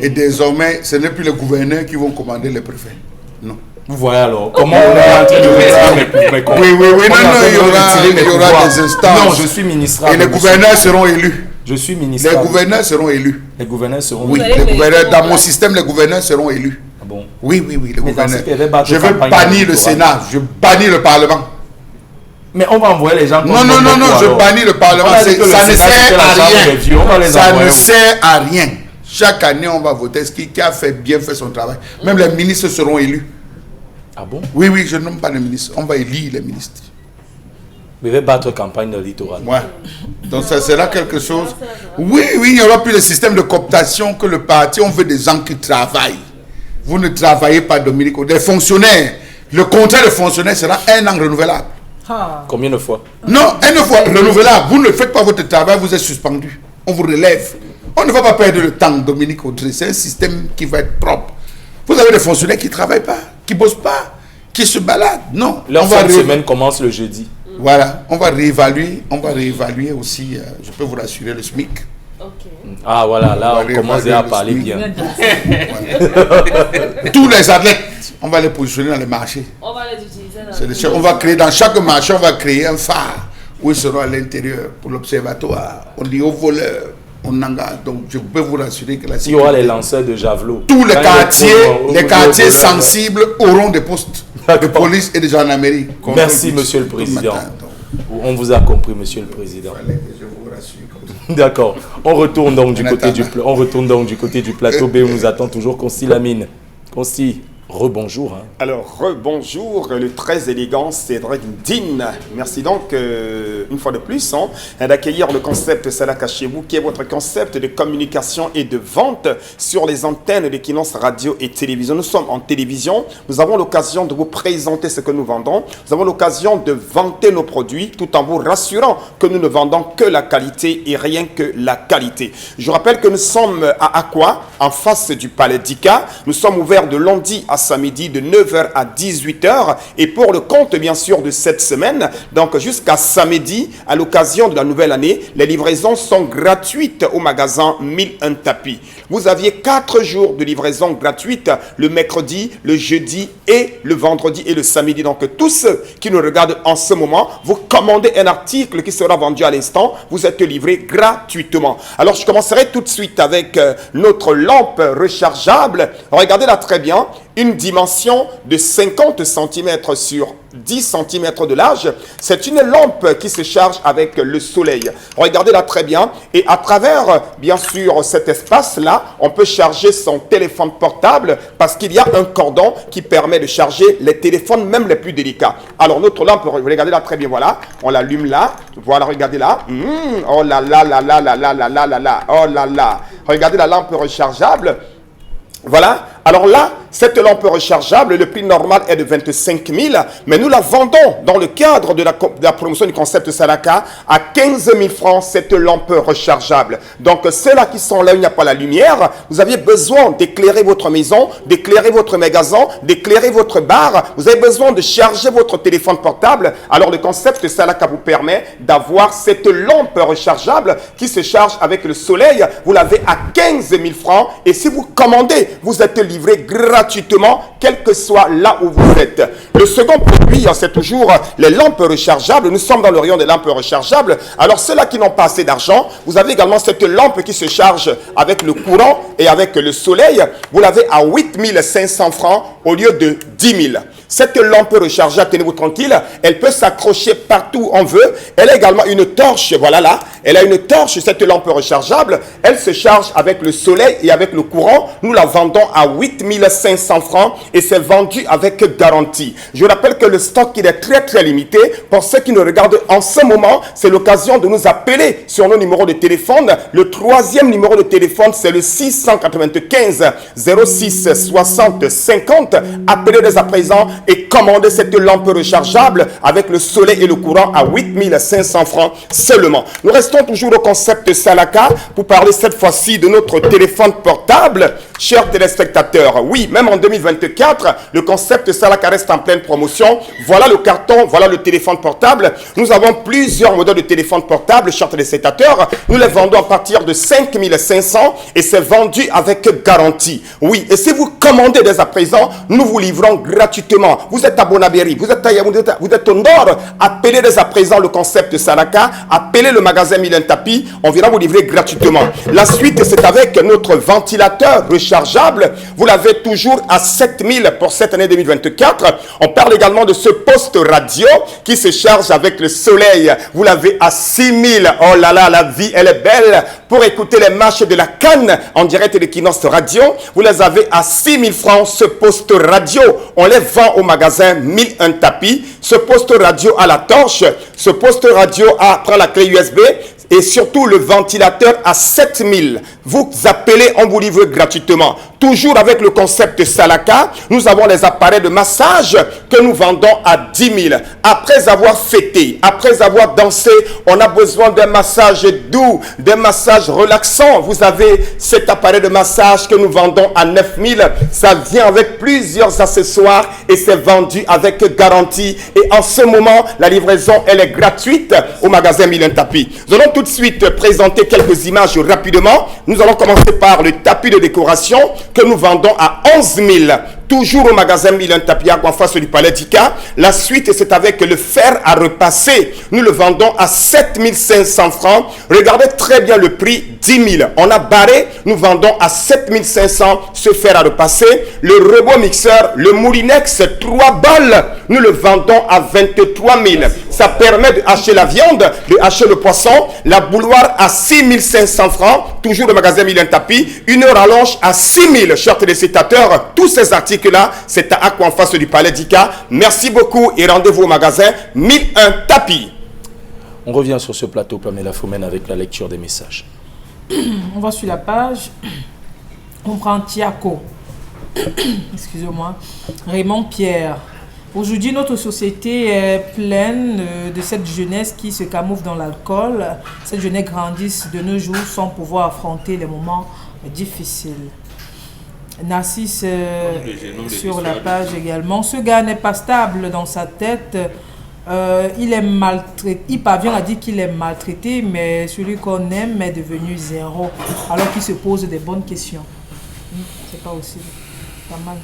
Et désormais, ce n'est plus les gouverneurs qui vont commander les préfets. Non. Vous voyez alors, comment on est en train de retirer mes comptes? Oui, il y aura des instances. Non, je suis ministre. Et les gouverneurs seront élus. Je suis ministre. Les gouverneurs seront élus. Les gouverneurs seront élus. Oui, les gouverneurs, dans mon système, les gouverneurs seront élus. Ah bon? Oui, les gouverneurs. Je veux bannir le Sénat, je bannis le Parlement. Mais on va envoyer les gens. Non, je bannis le Parlement. Ça ne sert à rien. Ça ne sert à rien. Chaque année, on va voter ce qui a bien fait son travail. Même les ministres seront élus. Ah bon? Oui, je ne nomme pas les ministres. On va élire les ministres. Vous devez battre campagne de littoral. Ouais. Donc ça sera quelque chose. Oui, il n'y aura plus le système de cooptation que le parti. On veut des gens qui travaillent. Vous ne travaillez pas, Dominique. Des fonctionnaires. Le contrat de fonctionnaire sera 1 an renouvelable. Combien de fois? Non, 1 fois renouvelable. Vous ne faites pas votre travail, vous êtes suspendu. On vous relève. On ne va pas perdre le temps, Dominique Audrey. C'est un système qui va être propre. Vous avez des fonctionnaires qui ne travaillent pas, qui ne bossent pas, qui se baladent. Non. Leur fin de semaine commence le jeudi. Voilà. On va réévaluer aussi, je peux vous rassurer, le SMIC. Okay. Ah voilà, là on commence à parler bien. Tous les athlètes, on va les positionner dans les marchés. On va les utiliser on va créer dans chaque marché, on va créer un phare où ils seront à l'intérieur pour l'observatoire. On dit aux voleurs. Donc je peux vous rassurer que il y aura les lanceurs de javelot. Tous les quartiers sensibles auront des postes de police et de gendarmerie. Merci monsieur le président. On vous a compris monsieur le président. Je vous rassure. D'accord. On retourne donc du côté du plateau B où nous attend toujours Consti Lamine. Consti, rebonjour. Alors, rebonjour, le très élégant Cédric Digne. Merci donc, une fois de plus, d'accueillir le concept Salaka chez vous, qui est votre concept de communication et de vente sur les antennes de Kinos Radio et Télévision. Nous sommes en télévision, nous avons l'occasion de vous présenter ce que nous vendons, nous avons l'occasion de vanter nos produits, tout en vous rassurant que nous ne vendons que la qualité et rien que la qualité. Je rappelle que nous sommes à Aqua, en face du Palais d'Ika. Nous sommes ouverts de lundi à samedi de 9h à 18h et pour le compte bien sûr de cette semaine, donc jusqu'à samedi à l'occasion de la nouvelle année, les livraisons sont gratuites au magasin 1001 tapis. Vous aviez 4 jours de livraison gratuite le mercredi, le jeudi et le vendredi et le samedi. Donc tous ceux qui nous regardent en ce moment, vous commandez un article qui sera vendu à l'instant, vous êtes livré gratuitement. Alors je commencerai tout de suite avec notre lampe rechargeable. Regardez-la très bien. Une dimension de 50 cm sur 10 cm de large. C'est une lampe qui se charge avec le soleil. Regardez-la très bien. Et à travers, bien sûr, cet espace-là, on peut charger son téléphone portable parce qu'il y a un cordon qui permet de charger les téléphones, même les plus délicats. Alors, notre lampe, regardez-la très bien, voilà. On l'allume là. Voilà, regardez-la. Oh là là là là là là là là là là. Oh là là. Regardez la lampe rechargeable. Voilà, Alors là, cette lampe rechargeable, le prix normal est de 25 000, mais nous la vendons dans le cadre de la promotion du concept Salaka à 15 000 francs, cette lampe rechargeable. Donc, ceux-là qui sont là où il n'y a pas la lumière, vous aviez besoin d'éclairer votre maison, d'éclairer votre magasin, d'éclairer votre bar. Vous avez besoin de charger votre téléphone portable. Alors, le concept Salaka vous permet d'avoir cette lampe rechargeable qui se charge avec le soleil. Vous l'avez à 15 000 francs. Et si vous commandez, vous êtes livré gratuitement, quel que soit là où vous êtes. Le second produit, c'est toujours les lampes rechargeables. Nous sommes dans le rayon des lampes rechargeables. Alors, ceux-là qui n'ont pas assez d'argent, vous avez également cette lampe qui se charge avec le courant et avec le soleil. Vous l'avez à 8 500 francs au lieu de 10 000. Cette lampe rechargeable, tenez-vous tranquille, elle peut s'accrocher partout où on veut. Elle a également une torche, voilà là. Elle a une torche, cette lampe rechargeable. Elle se charge avec le soleil et avec le courant. Nous la vendons à 8 500 francs et c'est vendu avec garantie. Je rappelle que le stock il est très limité. Pour ceux qui nous regardent en ce moment, c'est l'occasion de nous appeler sur nos numéros de téléphone. Le troisième numéro de téléphone, c'est le 695 06 60 50. Appelez dès à présent et commandez cette lampe rechargeable avec le soleil et le courant à 8 500 francs seulement. Nous restons toujours au concept Salaka pour parler cette fois-ci de notre téléphone portable. Chers téléspectateurs, oui, même en 2024, le concept Salaka reste en pleine promotion. Voilà le carton, voilà le téléphone portable. Nous avons plusieurs modèles de téléphone portable, chers téléspectateurs. Nous les vendons à partir de 5 500 et c'est vendu avec garantie. Oui, et si vous commandez dès à présent, nous vous livrons gratuitement. Vous êtes à Bonabéry, vous êtes à Yaoundé, vous êtes au nord. Appelez dès à présent le concept Salaka, appelez le magasin Milen Tapi, on viendra vous livrer gratuitement. La suite, c'est avec notre ventilateur rechargeable. Vous l'avez toujours à 7 000 pour cette année 2024. On parle également de ce poste radio qui se charge avec le soleil. Vous l'avez à 6 000. Oh là là, la vie, elle est belle. Pour écouter les matchs de la CAN en direct de Kinos Radio, vous les avez à 6 000 francs, ce poste radio. On les vend au magasin 1001 Tapis. Ce poste radio à la torche, ce poste radio prend la clé USB et surtout le ventilateur à 7 000. Vous appelez, on vous livre gratuitement. Toujours avec le concept Salaka, nous avons les appareils de massage que nous vendons à 10 000. Après avoir fêté, après avoir dansé, on a besoin d'un massage doux, d'un massage relaxant. Vous avez cet appareil de massage que nous vendons à 9 000. Ça vient avec plusieurs accessoires et c'est vendu avec garantie. Et en ce moment, la livraison, elle est gratuite au magasin Milen Tapi. Nous allons tout de suite présenter quelques images rapidement. Nous allons commencer par le tapis de décoration que nous vendons à 11 000. Toujours au magasin Milen Tapi en face du Palais d'Ika. La suite, c'est avec le fer à repasser. Nous le vendons à 7 500 francs. Regardez très bien le prix, 10 000. On a barré, nous vendons à 7 500 ce fer à repasser. Le robot mixeur, le Moulinex, 3 balles. Nous le vendons à 23 000. Ça permet de hacher la viande, de hacher le poisson. La bouilloire à 6 500 francs. Toujours le magasin Milen Tapi. Une rallonge à 6 000. Chers téléspectateurs, tous ces articles là, c'est à Aqua en face du Palais d'Ika. Merci beaucoup et rendez-vous au magasin 1001 Tapis. On revient sur ce plateau, Pamela Foumen, avec la lecture des messages. On va sur la page. On prend Tiako. Excusez-moi. Raymond Pierre. Aujourd'hui, notre société est pleine de cette jeunesse qui se camoufle dans l'alcool. Cette jeunesse grandit de nos jours sans pouvoir affronter les moments difficiles. Narcisse sur la page également. Ce gars n'est pas stable dans sa tête. Il est maltraité. Il parvient à dire qu'il est maltraité, mais celui qu'on aime est devenu zéro. Alors qu'il se pose des bonnes questions. C'est pas aussi pas mal.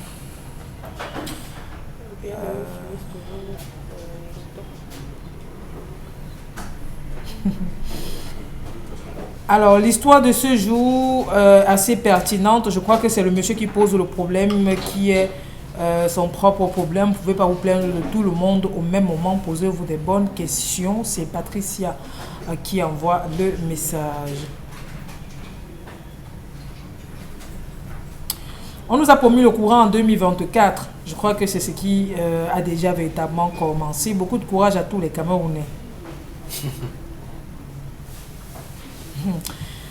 Alors, l'histoire de ce jour, assez pertinente. Je crois que c'est le monsieur qui pose le problème, qui est son propre problème. Vous ne pouvez pas vous plaindre de tout le monde au même moment. Posez-vous des bonnes questions. C'est Patricia qui envoie le message. On nous a promis le courant en 2024. Je crois que c'est ce qui a déjà véritablement commencé. Beaucoup de courage à tous les Camerounais.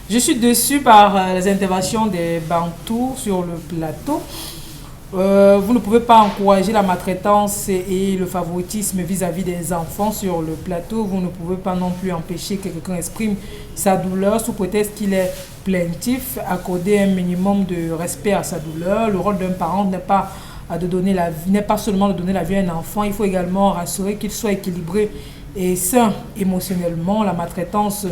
Je suis déçue par les interventions des Bantous sur le plateau. Vous ne pouvez pas encourager la maltraitance et le favoritisme vis-à-vis des enfants sur le plateau. Vous ne pouvez pas non plus empêcher que quelqu'un exprime sa douleur sous prétexte qu'il est plaintif. Accorder un minimum de respect à sa douleur. Le rôle d'un parent n'est pas seulement de donner la vie à un enfant. Il faut également rassurer qu'il soit équilibré et sain émotionnellement. La maltraitance,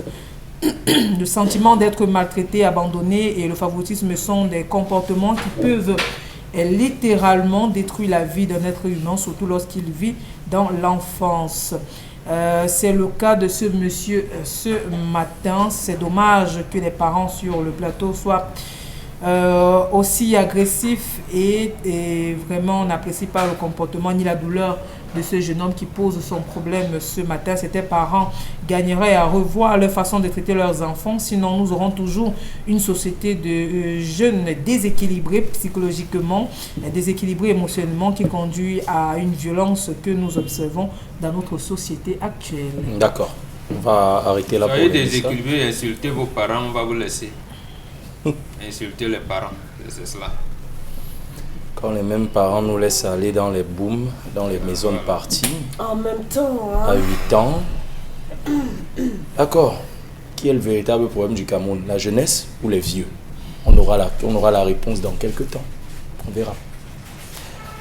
le sentiment d'être maltraité, abandonné et le favoritisme sont des comportements qui peuvent littéralement détruire la vie d'un être humain, surtout lorsqu'il vit dans l'enfance. C'est le cas de ce monsieur ce matin. C'est dommage que les parents sur le plateau soient aussi agressifs et vraiment on n'apprécie pas le comportement ni la douleur de ce jeune homme qui pose son problème ce matin. Ces parents gagneraient à revoir leur façon de traiter leurs enfants, sinon nous aurons toujours une société de jeunes déséquilibrés psychologiquement, déséquilibrés émotionnellement qui conduit à une violence que nous observons dans notre société actuelle. D'accord, on va arrêter là. Soyez déséquilibrés, insultez vos parents, on va vous laisser. Insulter les parents, c'est cela. Quand les mêmes parents nous laissent aller dans les booms, dans les maisons de parties. En même temps, hein. À 8 ans. D'accord. Qui est le véritable problème du Cameroun? La jeunesse ou les vieux? On aura la réponse dans quelques temps. On verra.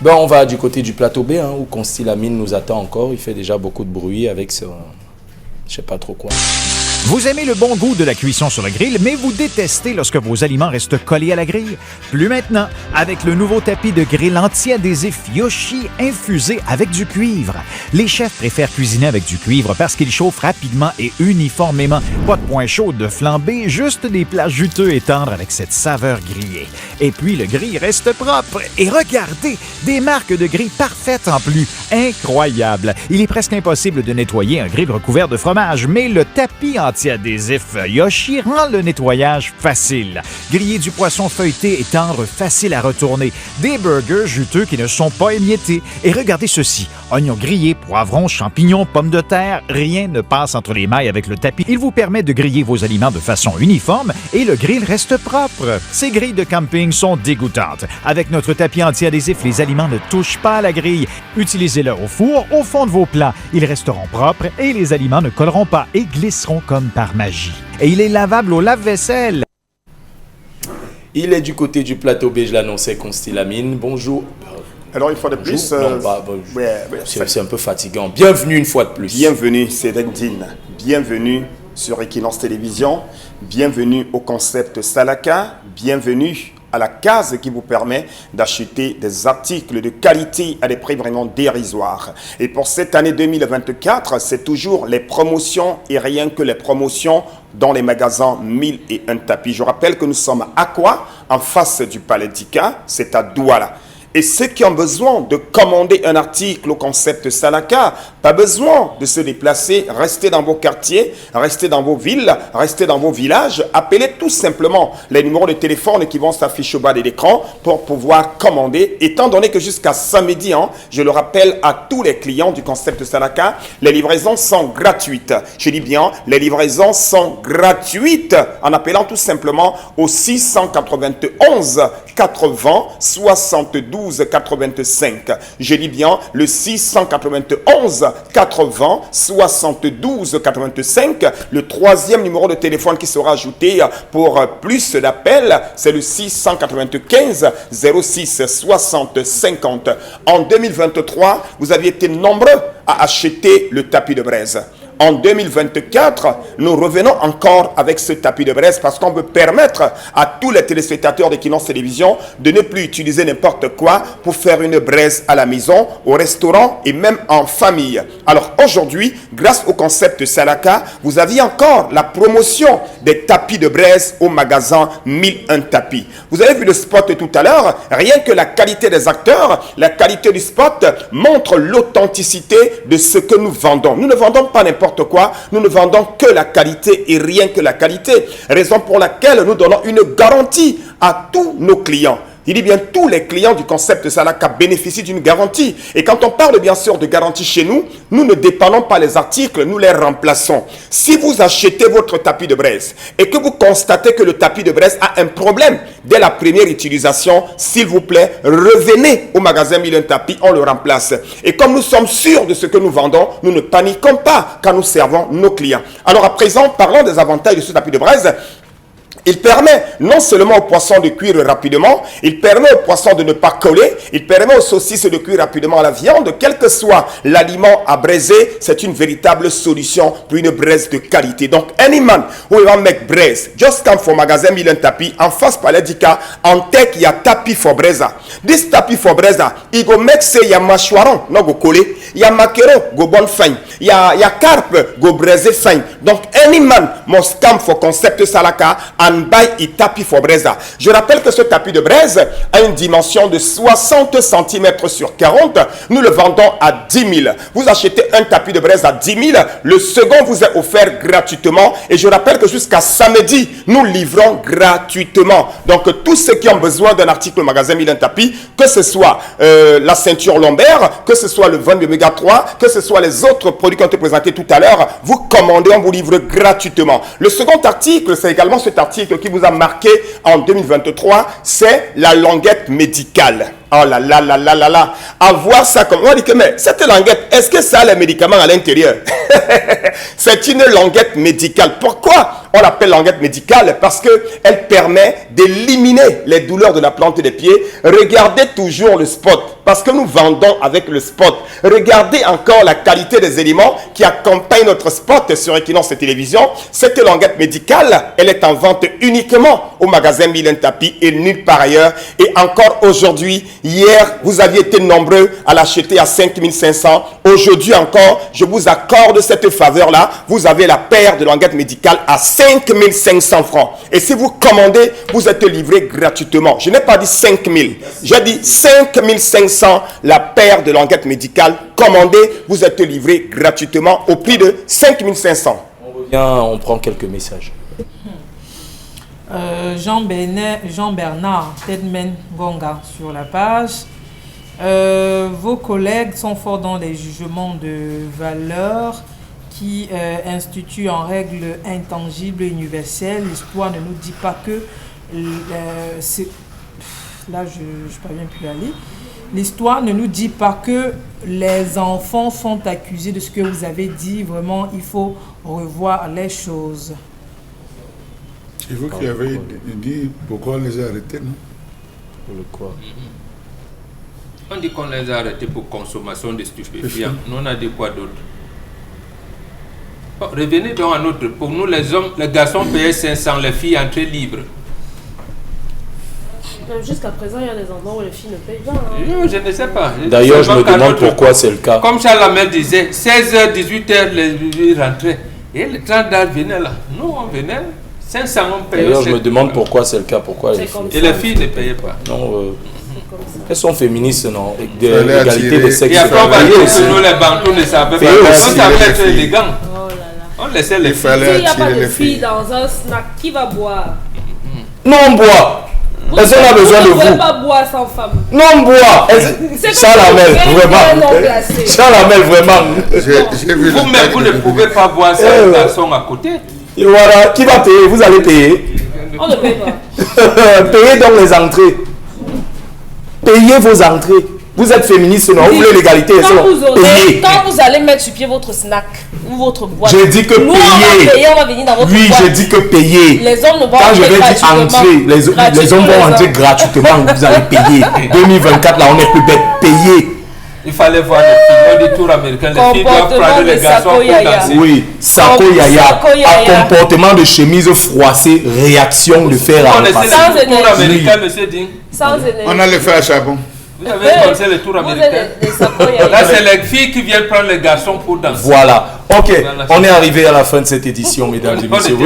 Ben, on va du côté du plateau B, où Consti Lamine nous attend encore. Il fait déjà beaucoup de bruit avec ce... Je sais pas trop quoi. Vous aimez le bon goût de la cuisson sur le grill, mais vous détestez lorsque vos aliments restent collés à la grille? Plus maintenant, avec le nouveau tapis de grill anti-adhésif Yoshi infusé avec du cuivre. Les chefs préfèrent cuisiner avec du cuivre parce qu'il chauffe rapidement et uniformément. Pas de point chaud de flambée, juste des plats juteux et tendres avec cette saveur grillée. Et puis le grill reste propre. Et regardez, des marques de grill parfaites en plus. Incroyable! Il est presque impossible de nettoyer un grill recouvert de fromage, mais le tapis anti-adhésif Yoshi rend le nettoyage facile. Griller du poisson feuilleté et tendre, facile à retourner. Des burgers juteux qui ne sont pas émiettés. Et regardez ceci, oignons grillés, poivrons, champignons, pommes de terre, rien ne passe entre les mailles avec le tapis. Il vous permet de griller vos aliments de façon uniforme et le grill reste propre. Ces grilles de camping sont dégoûtantes. Avec notre tapis anti-adhésif, les aliments ne touchent pas à la grille. Utilisez-le au four, au fond de vos plats. Ils resteront propres et les aliments ne colleront pas et glisseront comme par magie. Et il est lavable au lave-vaisselle. Il est du côté du plateau B, je l'annonçais, Consti Lamine. Bonjour. Alors, une fois de plus... c'est un peu fatigant. Bienvenue une fois de plus. Bienvenue, Cédric Dean. Bienvenue sur Equinox Télévision. Bienvenue au concept Salaka. Bienvenue à la case qui vous permet d'acheter des articles de qualité à des prix vraiment dérisoires. Et pour cette année 2024, c'est toujours les promotions et rien que les promotions dans les magasins 1001 tapis. Je rappelle que nous sommes à quoi? En face du Palais d'Ika, c'est à Douala. Et ceux qui ont besoin de commander un article au concept Salaka, pas besoin de se déplacer, restez dans vos quartiers, restez dans vos villes, restez dans vos villages, appelez tout simplement les numéros de téléphone qui vont s'afficher au bas de l'écran pour pouvoir commander. Étant donné que jusqu'à samedi, je le rappelle à tous les clients du concept Salaka, les livraisons sont gratuites. Je dis bien, les livraisons sont gratuites en appelant tout simplement au 691 80 72 85. Je dis bien le 691 80 72 85. Le troisième numéro de téléphone qui sera ajouté pour plus d'appels, c'est le 695 06 60 50. En 2023, vous aviez été nombreux à acheter le tapis de braise. En 2024, nous revenons encore avec ce tapis de braise parce qu'on veut permettre à tous les téléspectateurs d'Equinox Télévision de ne plus utiliser n'importe quoi pour faire une braise à la maison, au restaurant et même en famille. Alors aujourd'hui, grâce au concept Salaka, vous aviez encore la promotion des tapis de braise au magasin 1001 tapis. Vous avez vu le spot tout à l'heure, rien que la qualité des acteurs, la qualité du spot montre l'authenticité de ce que nous vendons. Nous ne vendons pas n'importe quoi, nous ne vendons que la qualité et rien que la qualité. Raison pour laquelle nous donnons une garantie à tous nos clients. Il dit bien tous les clients du concept Salaka bénéficient d'une garantie. Et quand on parle bien sûr de garantie chez nous, nous ne dépendons pas les articles, nous les remplaçons. Si vous achetez votre tapis de braise et que vous constatez que le tapis de braise a un problème dès la première utilisation, s'il vous plaît, revenez au magasin Mille Tapis, on le remplace. Et comme nous sommes sûrs de ce que nous vendons, nous ne paniquons pas quand nous servons nos clients. Alors à présent, parlons des avantages de ce tapis de braise. Il permet non seulement aux poissons de cuire rapidement, il permet aux poissons de ne pas coller, il permet aux saucisses de cuire rapidement à la viande, quel que soit l'aliment à braiser, c'est une véritable solution pour une braise de qualité. Donc, any man who want make braise, just come for magasin Mille Tapis, en face par l'Edika, en tech, il y a tapis for braise. This tapis for braise, il go make say, il y a mâchoiron, non go coller, il y a maquereau, go bonne fin, il y a carpe, go braise fin. Donc, any man must come for concept Salaka, and buy a tapis for braise. Je rappelle que ce tapis de braise a une dimension de 60 cm sur 40. Nous le vendons à 10 000. Vous achetez un tapis de braise à 10 000. Le second vous est offert gratuitement. Et je rappelle que jusqu'à samedi, nous livrons gratuitement. Donc, tous ceux qui ont besoin d'un article magasin Mille Tapis, que ce soit la ceinture lombaire, que ce soit le vin de Omega 3, que ce soit les autres produits qui ont été présentés tout à l'heure, vous commandez, on vous livre gratuitement. Le second article, c'est également cet article qui vous a marqué en 2023, c'est la languette médicale. Oh là là là là là là. Avoir ça comme... On dit que, mais cette languette, est-ce que ça a les médicaments à l'intérieur? C'est une languette médicale. Pourquoi on l'appelle languette médicale? Parce qu'elle permet d'éliminer les douleurs de la plante des pieds. Regardez toujours le spot. Parce que nous vendons avec le spot. Regardez encore la qualité des éléments qui accompagnent notre spot sur Equinox Télévision. Cette languette médicale, elle est en vente uniquement au magasin Mille Tapis et nulle part ailleurs. Et encore aujourd'hui, hier, vous aviez été nombreux à l'acheter à 5 500. Aujourd'hui encore, je vous accorde cette faveur-là. Vous avez la paire de languettes médicales à 5 500 francs. Et si vous commandez, vous êtes livré gratuitement. Je n'ai pas dit 5 000. J'ai dit 5 500 la paire de languettes médicales. Commandez, vous êtes livré gratuitement au prix de 5 500. On revient, on prend quelques messages. Jean-Bernard Tedmen Gonga sur la page. Vos collègues sont forts dans les jugements de valeur qui instituent en règle intangible et universelle. L'histoire ne nous dit pas que... là, je ne parviens plus à lire. L'histoire ne nous dit pas que les enfants sont accusés de ce que vous avez dit. Vraiment, il faut revoir les choses. C'est vous qui avez dit pourquoi on les a arrêtés, non? Pour le quoi? On dit qu'on les a arrêtés pour consommation de stupéfiants. Nous, on a dit quoi d'autre? Bon, revenez donc à notre... Pour nous, les hommes, les garçons payaient 500, les filles entraient libres. Jusqu'à présent, il y a des endroits où les filles ne payent pas. Hein. Je ne sais pas. D'ailleurs, je me demande pourquoi c'est le cas. Comme Charles Lamel disait, 16h, 18h, les rentraient. Et les 30 d'âge venaient là. Nous, on venait, 500, on payait. D'ailleurs, je me demande pourquoi c'est le cas. Pourquoi les filles... Et les filles ne payaient pas. Non, elles sont féministes, non? L'égalité des sexes. Et après, on va dire que nous, les bantous ne savaient pas. On savait être élégants. On laissait les filles. S'il n'y a pas de filles dans un snack, qui va boire? Non, on boit. Elles ont besoin de vous. Vous ne pouvez pas boire sans femme. Non, on boit. Chalamel, vraiment. Chalamel, vraiment. Vous ne pouvez pas boire sans garçon à côté. Et voilà, qui va payer? Vous allez payer. On ne paye pas. Payez donc les entrées. Payez vos entrées. Vous êtes féministe, non? Vous voulez l'égalité. Quand vous allez mettre sur pied votre snack ou votre boîte, je dis que nous, payer. On va venir dans votre boîte. Oui, je dis que payer. Les hommes ne vont quand je vais dire entrer, les hommes vont entrer gratuitement. Vous allez payer. 2024, là, on est plus bête. Payer. Il fallait voir les filles. On dit tour américain. Les filles doivent prendre les garçons pour danser. Oui, Sako Yaya. Un comportement de chemise froissée, réaction de fer à repasser. Sans énergie. Tour américain, monsieur Ding. Sans énergie. On a le fer à charbon. Vous avez pensé le tour américain. Là, c'est les filles qui viennent prendre les garçons pour danser. Voilà. Ok, on est arrivé à la fin de cette édition, mesdames et messieurs.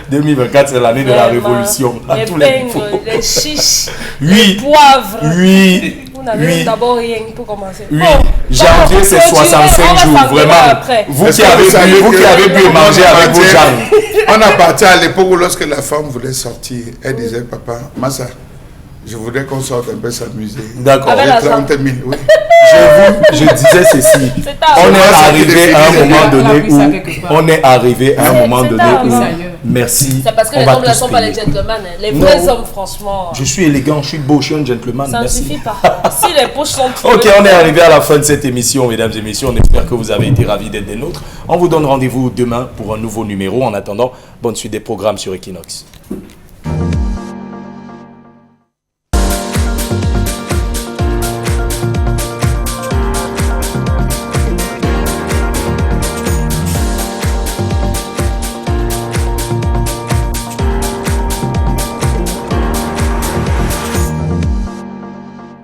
2024, c'est l'année de la révolution. Les peignes, les chiches, les poivres. Oui. n'avez d'abord rien pour commencer. Oui, janvier c'est 65 jours, vraiment. Vous qui avez bu et mangé avec vos gens. On a parti à l'époque où lorsque la femme voulait sortir, elle disait, papa, Massa, je voudrais qu'on sorte un peu s'amuser. D'accord. Avec 30 000, oui. Je disais ceci. On est arrivé à un moment donné où merci. C'est parce que les hommes ne sont pas les gentlemen. Les vrais hommes, franchement. Je suis élégant, je suis beau, je suis un gentleman. Ça ne suffit pas. Si les poches sont ok, on est arrivé à la fin de cette émission, mesdames et messieurs. On espère que vous avez été ravis d'être des nôtres. On vous donne rendez-vous demain pour un nouveau numéro. En attendant, bonne suite des programmes sur Equinox.